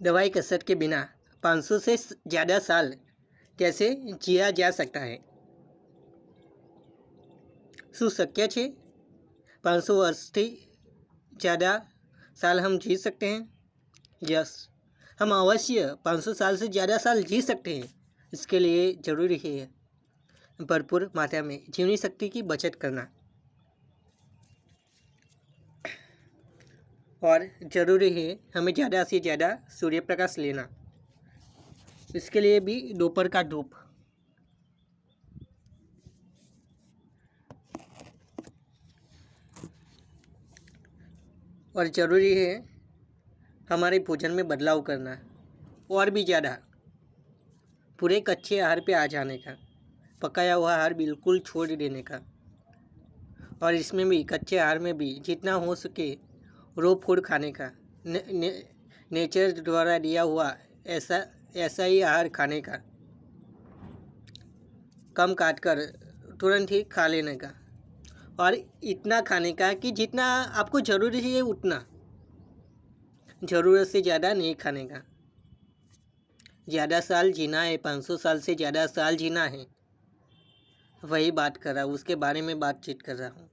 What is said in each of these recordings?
दवाई कसरत के बिना 500 से ज़्यादा साल कैसे जिया जा सकता है? શું શક્ય છે 500 वर्षથી ज़्यादा साल हम जी सकते हैं? यस, हम अवश्य 500 साल से ज़्यादा साल जी सकते हैं। इसके लिए ज़रूरी है भरपूर मात्रा में जीवनी शक्ति की बचत करना और ज़रूरी है हमें ज़्यादा से ज़्यादा सूर्य प्रकाश लेना। इसके लिए भी दोपहर का धूप और ज़रूरी है हमारे भोजन में बदलाव करना और भी ज़्यादा पूरे कच्चे आहार पे आ जाने का, पकाया हुआ आहार बिल्कुल छोड़ देने का। और इसमें भी कच्चे आहार में भी जितना हो सके रो फूड खाने का, नेचर द्वारा दिया हुआ ऐसा ही आहार खाने का, कम काट कर तुरंत ही खा लेने का और इतना खाने का कि जितना आपको ज़रूरी है उतना, ज़रूरत से ज़्यादा नहीं खाने का। ज़्यादा साल जीना है, 500 साल से ज़्यादा साल जीना है, वही बात कर रहा हूँ, उसके बारे में बातचीत कर रहा हूँ।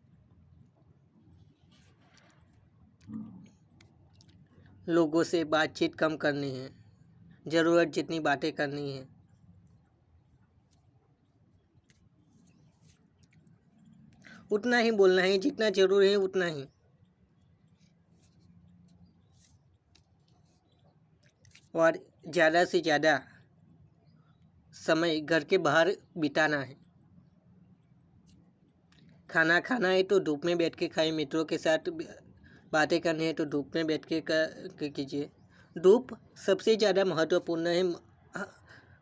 लोगों से बातचीत कम करनी है, ज़रूरत जितनी बातें करनी है। उतना ही बोलना है जितना ज़रूरी है उतना ही। और ज़्यादा से ज़्यादा समय घर के बाहर बिताना है। खाना खाना है तो धूप में बैठ के खाए, मित्रों के साथ बातें करनी है तो धूप में बैठ के कीजिए। धूप सबसे ज़्यादा महत्वपूर्ण है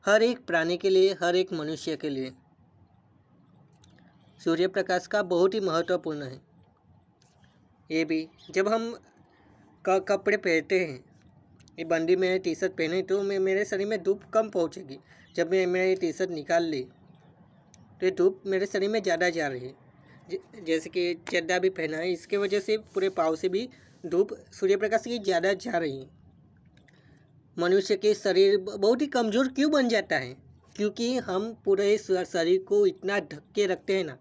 हर एक प्राणी के लिए, हर एक मनुष्य के लिए। सूर्य प्रकाश का बहुत ही महत्वपूर्ण है। ये भी जब हम कपड़े पहनते हैं, ये बंदी में टी शर्ट पहने तो मेरे शरीर में धूप कम पहुंचेगी। जब मैं ये टी शर्ट निकाल ली तो ये धूप मेरे शरीर में ज़्यादा जा रही है। जैसे कि चड्डा भी पहना है, इसके वजह से पूरे पाँव से भी धूप सूर्य प्रकाश की ज़्यादा जा रही है। मनुष्य के शरीर बहुत ही कमज़ोर क्यों बन जाता है? क्योंकि हम पूरे शरीर को इतना ढक के रखते हैं ना,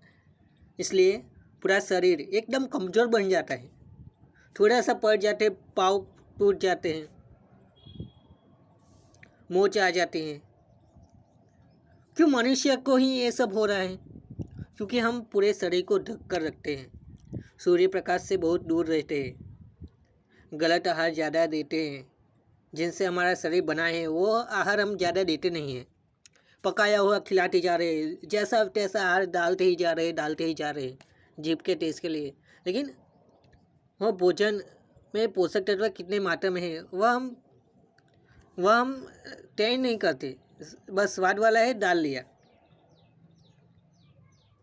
इसलिए पूरा शरीर एकदम कमज़ोर बन जाता है। थोड़ा सा पड़ जाते पाँव टूट जाते हैं, मोच आ जाते हैं। क्यों मनुष्य को ही ये सब हो रहा है? क्योंकि हम पूरे शरीर को ढक कर रखते हैं, सूर्य प्रकाश से बहुत दूर रहते हैं, गलत आहार ज़्यादा देते हैं, जिनसे हमारा शरीर बना है वो आहार हम ज़्यादा देते नहीं हैं। पकाया हुआ खिलाते जा रहे हैं, जैसा तैसा आहार डालते ही जा रहे हैं जीभ के टेस्ट के लिए। लेकिन वो भोजन में पोषक तत्व कितने मात्रा में है वह हम तय नहीं करते। बस स्वाद वाला है डाल लिया।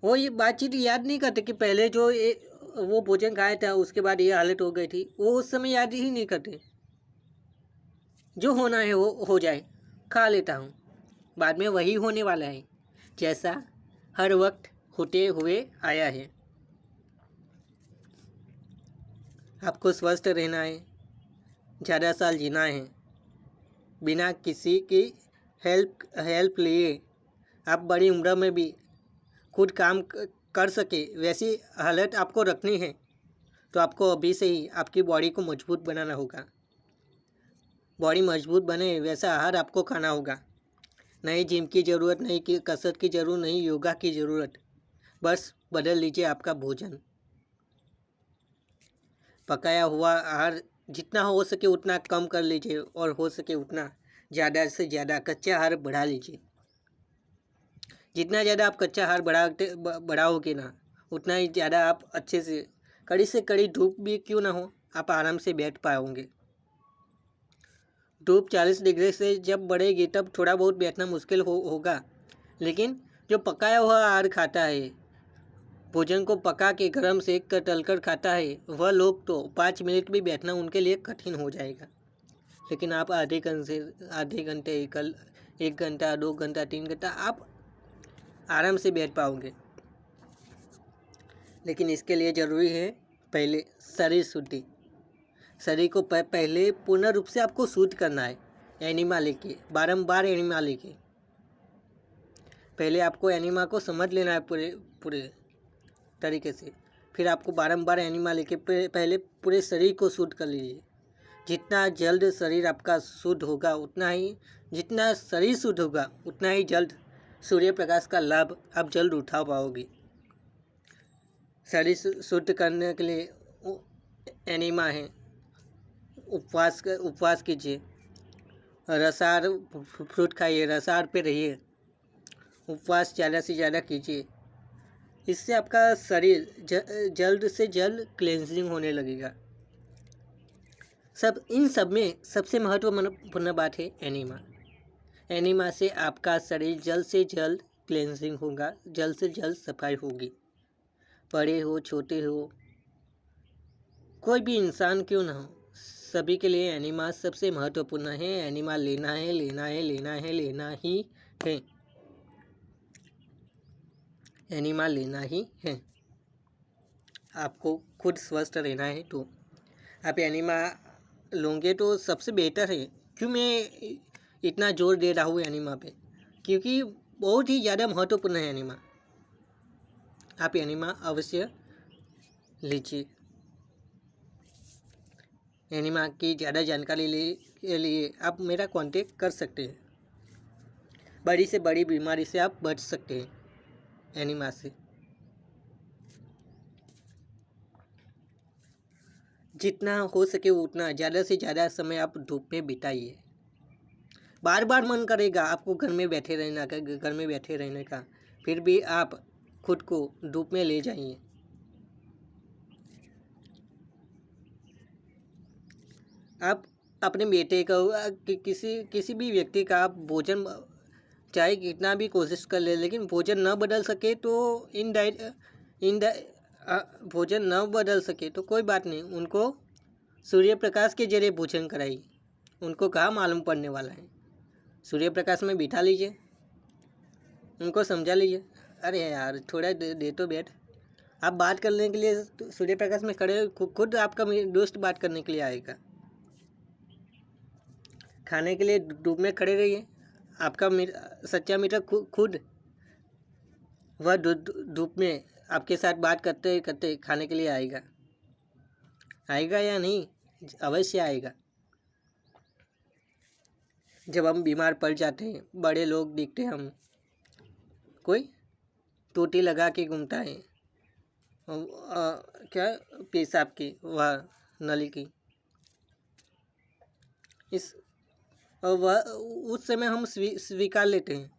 वो ये बातचीत याद नहीं करते कि पहले जो वो भोजन खाया था उसके बाद ये हालत हो गई थी, वो उस समय याद ही नहीं करते। जो होना है वो हो जाए, खा लेता हूँ, बाद में वही होने वाला है जैसा हर वक्त होते हुए आया है। आपको स्वस्थ रहना है, ज़्यादा साल जीना है, बिना किसी की हेल्प लिए आप बड़ी उम्र में भी खुद काम कर सके वैसी हालत आपको रखनी है तो आपको अभी से ही आपकी बॉडी को मजबूत बनाना होगा। बॉडी मजबूत बने वैसा आहार आपको खाना होगा। नई जिम की ज़रूरत नहीं, कि कसरत की ज़रूरत नहीं, योगा की ज़रूरत, बस बदल लीजिए आपका भोजन। पकाया हुआ आहार जितना हो सके उतना कम कर लीजिए और हो सके उतना ज़्यादा से ज़्यादा कच्चा आहार बढ़ा लीजिए। जितना ज़्यादा आप कच्चा आहार बढ़ाओगे ना, उतना ही ज़्यादा आप अच्छे से कड़ी धूप भी क्यों ना हो, आप आराम से बैठ पाओगे। धूप 40 डिग्री से जब बढ़ेगी तब थोड़ा बहुत बैठना मुश्किल होगा। लेकिन जो पकाया हुआ आहार खाता है, भोजन को पका के गर्म सेक कर तलकर खाता है, वह लोग तो 5 मिनट भी बैठना उनके लिए कठिन हो जाएगा। लेकिन आप आधे घंटे 1 घंटा 2 घंटा 3 घंटा आप आराम से बैठ पाओगे। लेकिन इसके लिए ज़रूरी है पहले शरीर शुद्धि। शरीर को पहले पूर्ण रूप से आपको शुद्ध करना है। एनिमा लेके, बारंबार एनिमा लेके। पहले आपको एनिमा को समझ लेना है पूरे पूरे तरीके से, फिर आपको बारंबार एनिमा लेके पहले पूरे शरीर को शुद्ध कर लीजिए। जितना जल्द शरीर आपका शुद्ध होगा उतना ही, जितना शरीर शुद्ध होगा उतना ही जल्द सूर्य प्रकाश का लाभ आप जल्द उठा पाओगे। शरीर शुद्ध करने के लिए एनिमा है। उपवास कीजिए, रसार फ्रूट खाइए, रसार पे रहिए, उपवास ज़्यादा से ज़्यादा कीजिए। इससे आपका शरीर जल्द से जल्द क्लेंजिंग होने लगेगा। इन सब में सबसे महत्वपूर्ण बात है एनिमा। एनिमा से आपका शरीर जल्द से जल्द क्लेंजिंग होगा, जल्द से जल्द सफाई होगी। बड़े हो छोटे हो, कोई भी इंसान क्यों ना हो, सभी के लिए एनिमा सबसे महत्वपूर्ण है। एनिमा लेना है, लेना है, लेना है, लेना ही है। एनिमा लेना ही है। आपको खुद स्वस्थ रहना है तो आप एनिमा लोगे तो सबसे बेहतर है। क्यों मैं इतना जोर दे रहा हूँ एनिमा पे? क्योंकि बहुत ही ज़्यादा महत्वपूर्ण है एनिमा। आप एनिमा अवश्य लीजिए। एनिमा की ज़्यादा जानकारी के लिए आप मेरा कांटेक्ट कर सकते हैं। बड़ी से बड़ी बीमारी से आप बच सकते हैं एनिमा से। जितना हो सके उतना ज़्यादा से ज़्यादा समय आप धूप में बिताइए। बार बार मन करेगा आपको घर में बैठे रहने का, फिर भी आप खुद को धूप में ले जाइए। आप अपने बेटे का किसी भी व्यक्ति का आप भोजन चाहे कितना भी कोशिश कर ले, लेकिन भोजन न बदल सके तो भोजन न बदल सके तो कोई बात नहीं, उनको सूर्य प्रकाश के जरिए भोजन कराइए। उनको कहाँ मालूम पड़ने वाला है। सूर्य प्रकाश में बिठा लीजिए, उनको समझा लीजिए, अरे यार थोड़ा दे तो बैठ। आप बात करने के लिए सूर्य प्रकाश में खड़े, खुद आपका दोस्त बात करने के लिए आएगा। खाने के लिए धूप में खड़े रहिए, आपका सच्चा मित्र खुद वह धूप में आपके साथ बात करते करते खाने के लिए आएगा। आएगा या नहीं? अवश्य आएगा। जब हम बीमार पड़ जाते हैं, बड़े लोग दिखते हैं, हम कोई टोटी लगा के घूमता है, क्या पेशाब की वह नली की, वह उस समय हम स्वीकार लेते हैं।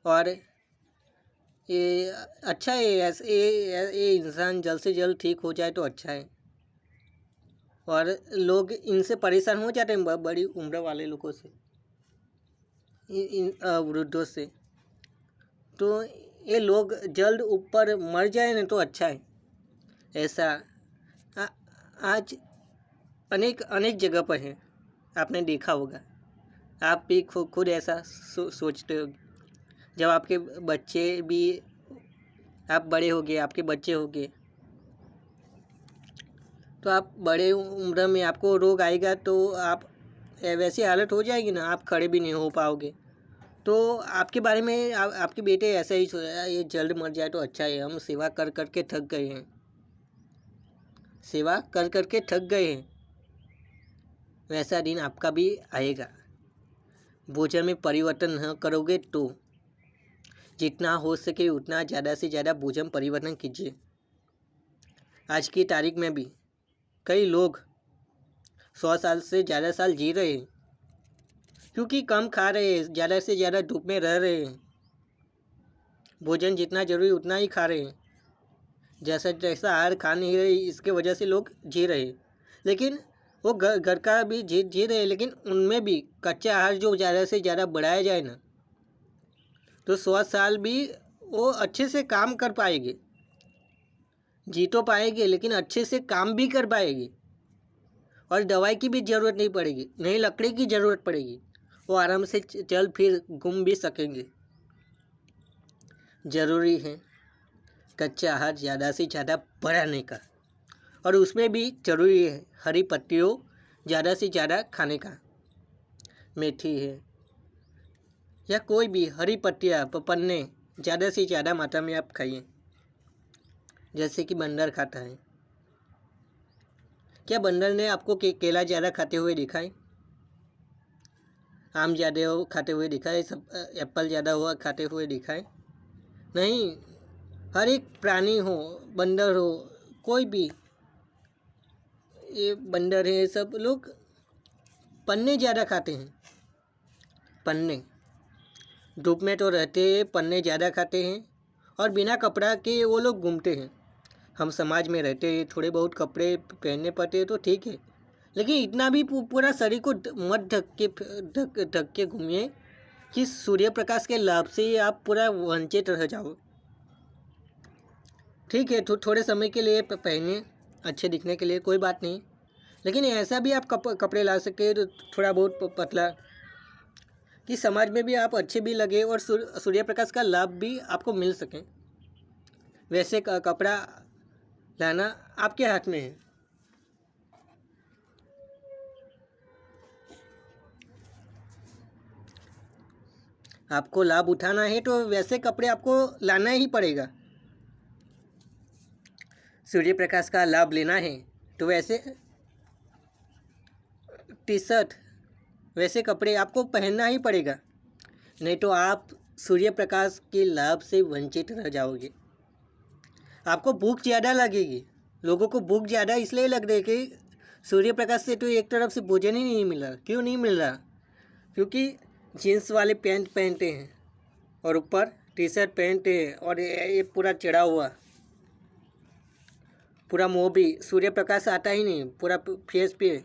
और ये अच्छा है, ये इंसान जल्द से जल्द ठीक हो जाए तो अच्छा है। और लोग इनसे परेशान हो जाते हैं, बड़ी उम्र वाले लोगों से, वृद्धों से। तो ये लोग जल्द ऊपर मर जाए ना तो अच्छा है। ऐसा आज अनेक जगह पर है, आपने देखा होगा। आप भी खुद ऐसा सोचते हो। जब आपके बच्चे भी, आप बड़े हो गए, आपके बच्चे हो गए, तो आप बड़े उम्र में आपको रोग आएगा तो आप वैसी हालत हो जाएगी ना, आप खड़े भी नहीं हो पाओगे। तो आपके बारे में आपके बेटे ऐसा ही सोचा, ये जल्द मर जाए तो अच्छा है, हम सेवा कर कर के थक गए हैं, सेवा कर कर के थक गए हैं। वैसा दिन आपका भी आएगा। भोजन में परिवर्तन न करोगे तो जितना हो सके उतना ज़्यादा से ज़्यादा भोजन परिवर्तन कीजिए। आज की तारीख में भी कई लोग 100 साल से ज़्यादा साल जी रहे हैं, क्योंकि कम खा रहे हैं, ज़्यादा से ज़्यादा धूप में रह रहे हैं, भोजन जितना जरूरी उतना ही खा रहे हैं, जैसा आहार खा नहीं रहे, इसके वजह से लोग जी रहे हैं। लेकिन वो घर का भी जी रहे हैं, लेकिन उनमें भी कच्चा आहार जो ज़्यादा से ज़्यादा बढ़ाया जाए ना, तो 100 साल भी वो अच्छे से काम कर पाएंगे, जी तो पाएंगे, लेकिन अच्छे से काम भी कर पाएंगे। और दवाई की भी ज़रूरत नहीं पड़ेगी, नहीं लकड़ी की ज़रूरत पड़ेगी, वो आराम से चल फिर घूम भी सकेंगे। ज़रूरी है कच्चा आहार ज़्यादा से ज़्यादा बढ़ाने का, और उसमें भी ज़रूरी है हरी पत्तियों ज़्यादा से ज़्यादा खाने का। मेथी है या कोई भी हरी पत्तियाँ पन्ने ज़्यादा से ज़्यादा मात्रा में आप खाइए, जैसे कि बंदर खाता है। क्या बंदर ने आपको केला ज़्यादा खाते हुए दिखा है? आम ज़्यादा खाते हुए दिखा है? सब एप्पल ज़्यादा हुआ खाते हुए दिखा है? नहीं। हर एक प्राणी हो, बंदर हो, कोई भी, ये बंदर है, सब लोग पन्ने ज़्यादा खाते हैं। पन्ने धूप में तो रहते हैं, पन्ने ज़्यादा खाते हैं और बिना कपड़ा के वो लोग घूमते हैं। हम समाज में रहते हैं, थोड़े बहुत कपड़े पहनने पड़ते हैं तो ठीक है, लेकिन इतना भी पूरा शरीर को मत ढक के घूमिए कि सूर्य प्रकाश के लाभ से आप पूरा वंचित रह जाओ। ठीक है, थोड़े समय के लिए पहने, अच्छे दिखने के लिए, कोई बात नहीं, लेकिन ऐसा भी आप कपड़े ला सकते हैं तो थोड़ा बहुत पतला, कि समाज में भी आप अच्छे भी लगे और सूर्य प्रकाश का लाभ भी आपको मिल सके। वैसे कपड़ा लाना आपके हाथ में है। आपको लाभ उठाना है तो वैसे कपड़े आपको लाना ही पड़ेगा। सूर्य प्रकाश का लाभ लेना है तो वैसे टी शर्ट, वैसे कपड़े आपको पहनना ही पड़ेगा, नहीं तो आप सूर्य प्रकाश के लाभ से वंचित रह जाओगे। आपको भूख ज़्यादा लगेगी। लोगों को भूख ज़्यादा इसलिए लग रही है कि सूर्य प्रकाश से तो एक तरफ से भोजन ही नहीं मिल रहा। क्यों नहीं मिल रहा? क्योंकि जीन्स वाले पैंट पहनते हैं और ऊपर टी शर्ट पहनते हैं और ये पूरा चढ़ा हुआ, पूरा मुँह भी सूर्य प्रकाश आता ही नहीं, पूरा फेस पे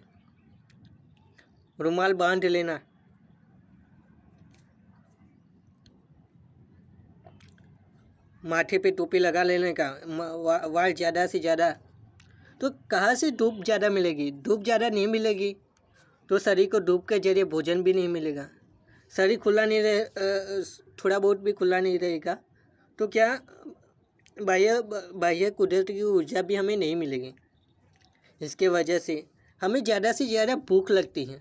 रुमाल बांध लेना, माथे पे टोपी लगा लेने का, वाल ज़्यादा से ज़्यादा, तो कहाँ से धूप ज़्यादा मिलेगी? धूप ज़्यादा नहीं मिलेगी तो शरीर को धूप के जरिए भोजन भी नहीं मिलेगा। शरीर खुला नहीं रहे, थोड़ा बहुत भी खुला नहीं रहेगा तो क्या बाह्य कुदरत की ऊर्जा भी हमें नहीं मिलेगी। इसके वजह से हमें ज़्यादा से ज़्यादा भूख लगती है,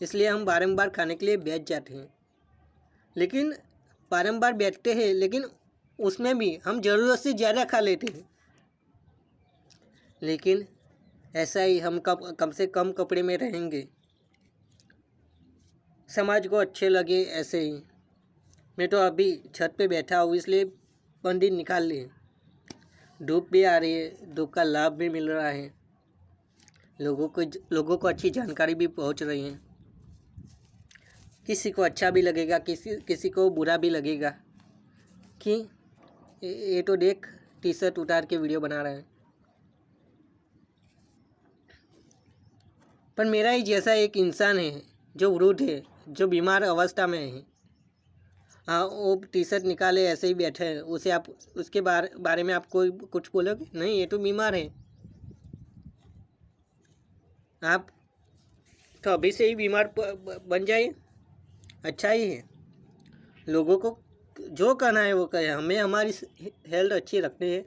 इसलिए हम बारंबार खाने के लिए बैठ जाते हैं। लेकिन बारंबार बैठते हैं, लेकिन उसमें भी हम ज़रूरत से ज़्यादा खा लेते हैं। लेकिन ऐसा ही हम कम से कम कपड़े में रहेंगे, समाज को अच्छे लगे ऐसे ही। मैं तो अभी छत पे बैठा हूँ, इसलिए बंदी निकाल ली है। धूप भी आ रही है, धूप का लाभ भी मिल रहा है, लोगों को अच्छी जानकारी भी पहुँच रही है। किसी को अच्छा भी लगेगा, किसी को बुरा भी लगेगा कि ये तो देख टी शर्ट उतार के वीडियो बना रहा है। पर मेरा ही जैसा एक इंसान है जो वृद्ध है, जो बीमार अवस्था में है, हाँ, वो टी शर्ट निकाले ऐसे ही बैठे हैं, उसे आप उसके बारे में आप कोई कुछ बोलोगे? नहीं, ये तो बीमार है। आप तो अभी से ही बीमार बन जाइए, अच्छा ही है। लोगों को जो करना है वो करें, हमें हमारी हेल्थ अच्छी रखनी है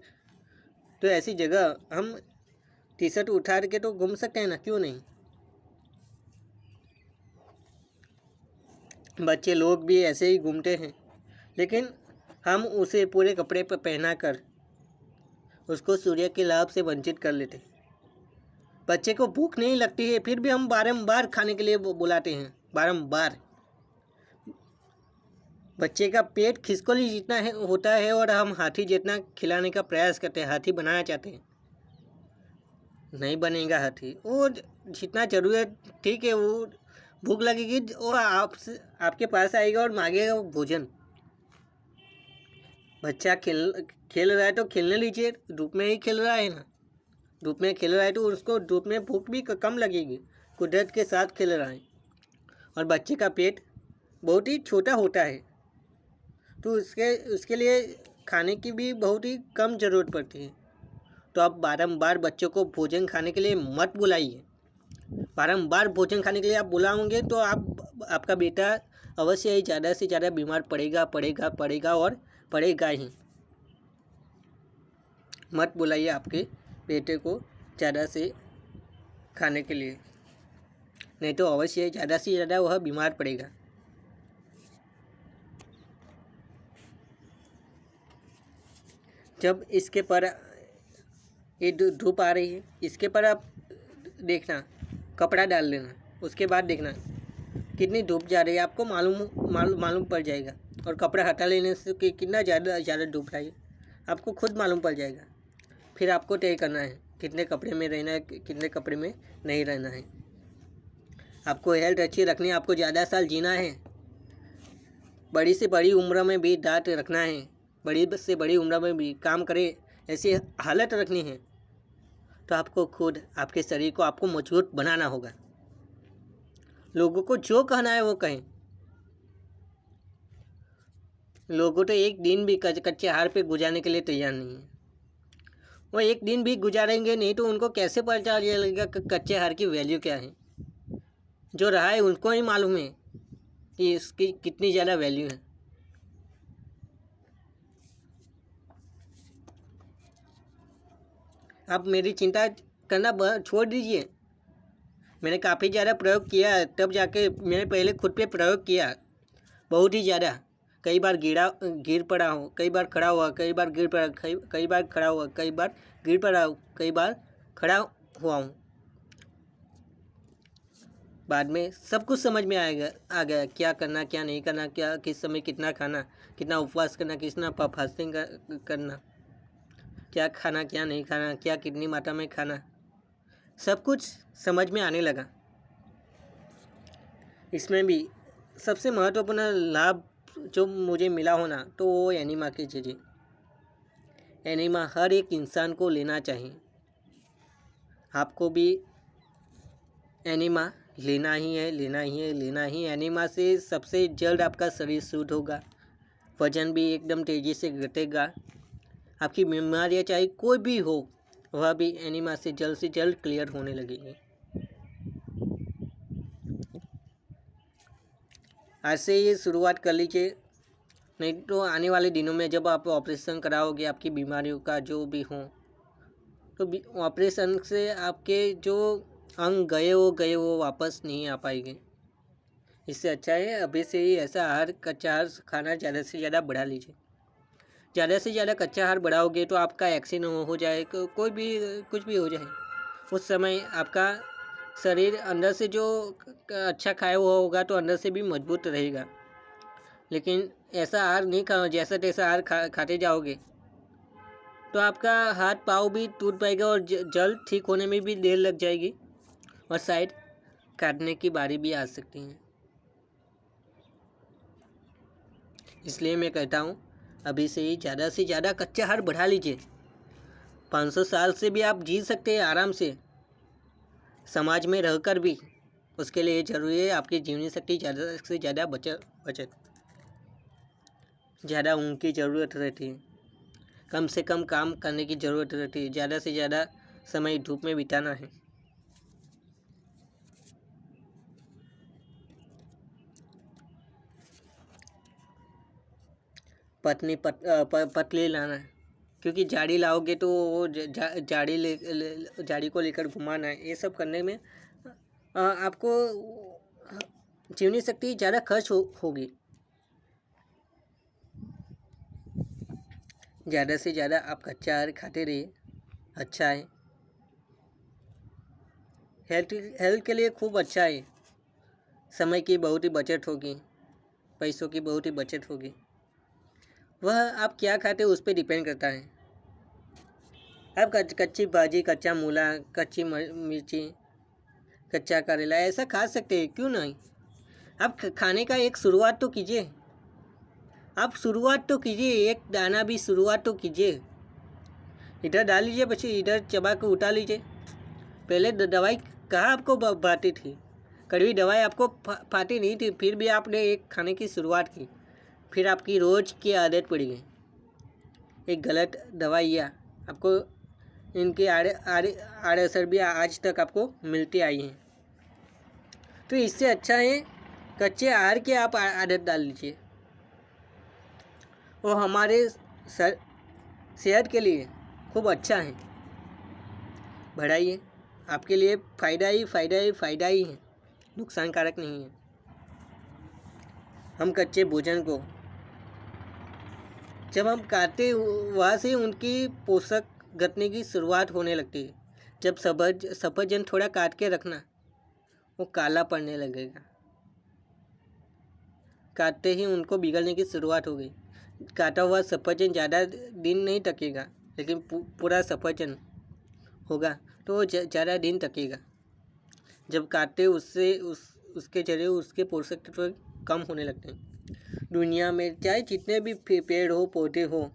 तो ऐसी जगह हम टी शर्ट उठा के तो घूम सकते हैं ना, क्यों नहीं? बच्चे लोग भी ऐसे ही घूमते हैं, लेकिन हम उसे पूरे कपड़े पर पहना कर उसको सूर्य के लाभ से वंचित कर लेते। बच्चे को भूख नहीं लगती है, फिर भी हम बारंबार खाने के लिए बुलाते हैं, बारंबार। बच्चे का पेट खिसकोली जितना होता है और हम हाथी जितना खिलाने का प्रयास करते हैं, हाथी बनाना चाहते हैं। नहीं बनेगा हाथी, वो जितना ज़रूरत, ठीक है, वो भूख लगेगी और आपके पास आएगा और मांगेगा भोजन। बच्चा खेल रहा है तो खेलने लीजिए, धूप में ही खेल रहा है ना, धूप में खेल रहा है तो उसको धूप में भूख भी कम लगेगी, कुदरत के साथ खेल रहा है। और बच्चे का पेट बहुत ही छोटा होता है तो उसके लिए खाने की भी बहुत ही कम ज़रूरत पड़ती है। तो आप बारंबार बच्चों को भोजन खाने के लिए मत बुलाइए। बारंबार भोजन खाने के लिए आप बुलाओगे तो आपका बेटा अवश्य ही ज़्यादा से ज़्यादा बीमार पड़ेगा और पड़ेगा ही। मत बुलाइए आपके बेटे को ज़्यादा से खाने के लिए। नहीं तो अवश्य ज़्यादा से ज़्यादा वह बीमार पड़ेगा। जब इसके पर ये धूप आ रही है, इसके पर आप देखना, कपड़ा डाल लेना, उसके बाद देखना कितनी धूप जा रही है, आपको मालूम पड़ जाएगा। और कपड़ा हटा लेने से कि कितना ज़्यादा धूप रही है आपको खुद मालूम पड़ जाएगा। फिर आपको तय करना है कितने कपड़े में रहना है, कितने कपड़े में नहीं रहना है। आपको हेल्थ अच्छी रखनी है, आपको ज़्यादा साल जीना है, बड़ी से बड़ी उम्र में भी दांत रखना है, बड़ी से बड़ी उम्र में भी काम करे, ऐसी हालत रखनी है। तो आपको खुद आपके शरीर को आपको मजबूत बनाना होगा। लोगों को जो कहना है वो कहें। लोगों तो एक दिन भी कच्चे आहार पे गुजारने के लिए तैयार नहीं है। वो एक दिन भी गुजारेंगे नहीं तो उनको कैसे पता चलेगा कि कच्चे आहार की वैल्यू क्या है। जो रहा है उनको ही मालूम है कि इसकी कितनी ज़्यादा वैल्यू है। आप मेरी चिंता करना छोड़ दीजिए। मैंने काफ़ी ज़्यादा प्रयोग किया, तब जाके मैंने पहले खुद पे प्रयोग किया, बहुत ही ज़्यादा। कई बार गिर पड़ा हूँ, कई बार खड़ा हुआ, कई बार गिर पड़ा, कई बार खड़ा हुआ, कई बार गिर पड़ा, कई बार खड़ा हुआ हूँ। बाद में सब कुछ समझ में आ गया क्या करना क्या नहीं करना, क्या किस समय कितना खाना, कितना उपवास करना, कितना फास्टिंग करना, क्या खाना क्या नहीं खाना, क्या कितनी मात्रा में खाना, सब कुछ समझ में आने लगा। इसमें भी सबसे महत्वपूर्ण लाभ जो मुझे मिला होना तो वो एनिमा के जरिए। एनिमा हर एक इंसान को लेना चाहिए। आपको भी एनिमा लेना ही है। एनिमा से सबसे जल्द आपका शरीर शुद्ध होगा, वजन भी एकदम तेज़ी से घटेगा, आपकी बीमारियाँ चाहे कोई भी हो वह भी एनिमा से जल्द क्लियर होने लगेगी। आज से ये शुरुआत कर लीजिए, नहीं तो आने वाले दिनों में जब आप ऑपरेशन कराओगे आपकी बीमारियों का जो भी हो, तो ऑपरेशन से आपके जो अंग गए वो वापस नहीं आ पाएंगे। इससे अच्छा है अभी से ही ऐसा आहार, कच्चा आहार खाना ज़्यादा से ज़्यादा बढ़ा लीजिए। ज़्यादा से ज़्यादा कच्चा आहार बढ़ाओगे तो आपका एक्सीडेंट हो जाए, कोई भी कुछ भी हो जाए, उस समय आपका शरीर अंदर से जो अच्छा खाया हुआ होगा तो अंदर से भी मजबूत रहेगा। लेकिन ऐसा आहार नहीं खाओ, जैसा तैसा आहार खाते जाओगे तो आपका हाथ पाँव भी टूट पाएगा और जल्द ठीक होने में भी देर लग जाएगी और शायद काटने की बारी भी आ सकती है। इसलिए मैं कहता हूँ अभी से ही ज़्यादा से ज़्यादा कच्चा आहार बढ़ा लीजिए। 500 साल से भी आप जी सकते हैं आराम से, समाज में रहकर भी। उसके लिए ज़रूरी है आपकी जीवनी शक्ति ज़्यादा से ज़्यादा बचत। ज़्यादा ऊँघ की ज़रूरत रहती है, कम से कम काम करने की ज़रूरत रहती है, ज़्यादा से ज़्यादा समय धूप में बिताना है। पतली लाना है, क्योंकि झाड़ी लाओगे तो वो झाड़ी को लेकर घुमाना है, ये सब करने में आपको जीवनी शक्ति ज़्यादा खर्च होगी। ज़्यादा से ज़्यादा आप कच्चा आहार खाते रहिए, अच्छा है, हेल्थ के लिए खूब अच्छा है। समय की बहुत ही बचत होगी, पैसों की बहुत ही बचत होगी। वह आप क्या खाते हो उस पर डिपेंड करता है। आप कच्ची भाजी, कच्चा मूला, कच्ची मिर्ची, कच्चा करेला ऐसा खा सकते हैं, क्यों नहीं। आप खाने का एक शुरुआत तो कीजिए, आप शुरुआत तो कीजिए, एक दाना भी शुरुआत तो कीजिए। इधर डाल लीजिए, बच्चे इधर चबा के उठा लीजिए। पहले दवाई कहाँ आपको भाती थी, कड़वी दवाई आपको फाती नहीं थी, फिर भी आपने एक खाने की शुरुआत की, फिर आपकी रोज़ की आदत पड़ गई। एक गलत दवाइयाँ आपको इनके आड़े असर भी आज तक आपको मिलती आई हैं। तो इससे अच्छा है कच्चे आहार की आप आदत डाल लीजिए, वो हमारे सेहत के लिए खूब अच्छा है। बढ़ाइए, आपके लिए फ़ायदा ही है। नुकसानकारक नहीं है। हम कच्चे भोजन को जब हम काटते वहाँ से उनकी पोषक घटने की शुरुआत होने लगती है। जब सफरजन थोड़ा काट के रखना, वो काला पड़ने लगेगा। काटते ही उनको बिगड़ने की शुरुआत हो गई। काटा हुआ सफरजन ज़्यादा दिन नहीं टकेगा, लेकिन पूरा सफरजन होगा तो वो ज़्यादा दिन टकेगा। जब काटते उसके जरिए उसके पोषक तत्व कम होने लगते हैं। दुनिया में चाहे जितने भी पेड़ हो, पौधे हो,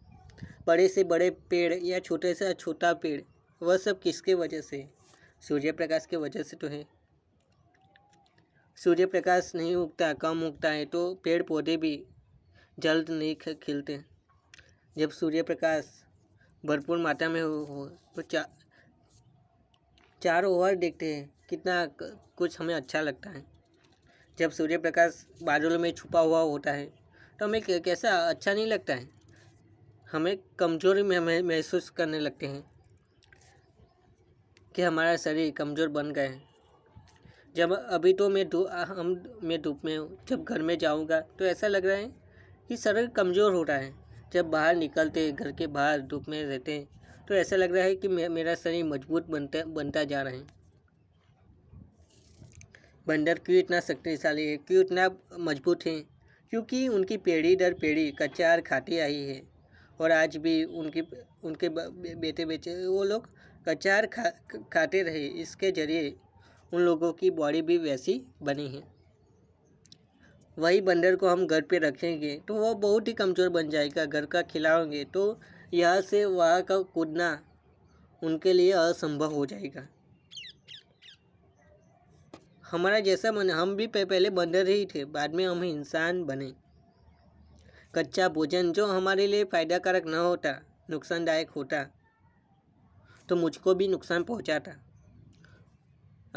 बड़े से बड़े पेड़ या छोटे से छोटा पेड़, वह सब किसके वजह से? सूर्य प्रकाश के वजह से तो है। सूर्य प्रकाश नहीं उगता, कम उगता है तो पेड़ पौधे भी जल्द नहीं खिलते। जब सूर्य प्रकाश भरपूर मात्रा में हो तो चारों ओर देखते हैं, कितना कुछ हमें अच्छा लगता है। जब सूर्य प्रकाश बादलों में छुपा हुआ होता है तो हमें कैसा अच्छा नहीं लगता है। हमें कमज़ोरी में महसूस करने लगते हैं कि हमारा शरीर कमज़ोर बन गया है। जब अभी तो मैं धूप में हूँ, जब घर में जाऊँगा तो ऐसा लग रहा है कि शरीर कमज़ोर हो रहा है। जब बाहर निकलते, घर के बाहर धूप में रहते हैं तो ऐसा लग रहा है कि मेरा शरीर मजबूत बनता जा रहा है। बंदर क्यों इतना शक्तिशाली है, क्यों इतना मजबूत है? क्योंकि उनकी पीढ़ी दर पीढ़ी कच्चा खाती आई है और आज भी उनके बेटे वो लोग कच्चा खाते रहे। इसके जरिए उन लोगों की बॉडी भी वैसी बनी है। वही बंदर को हम घर पे रखेंगे तो वो बहुत ही कमज़ोर बन जाएगा। घर का खिलाओगे तो यहाँ से वहाँ का कूदना उनके लिए असंभव हो जाएगा। हमारा जैसा मन, हम भी पहले बंदर ही थे, बाद में हम इंसान बने। कच्चा भोजन जो हमारे लिए फ़ायदा कारक न होता, नुकसानदायक होता, तो मुझको भी नुकसान पहुंचाता।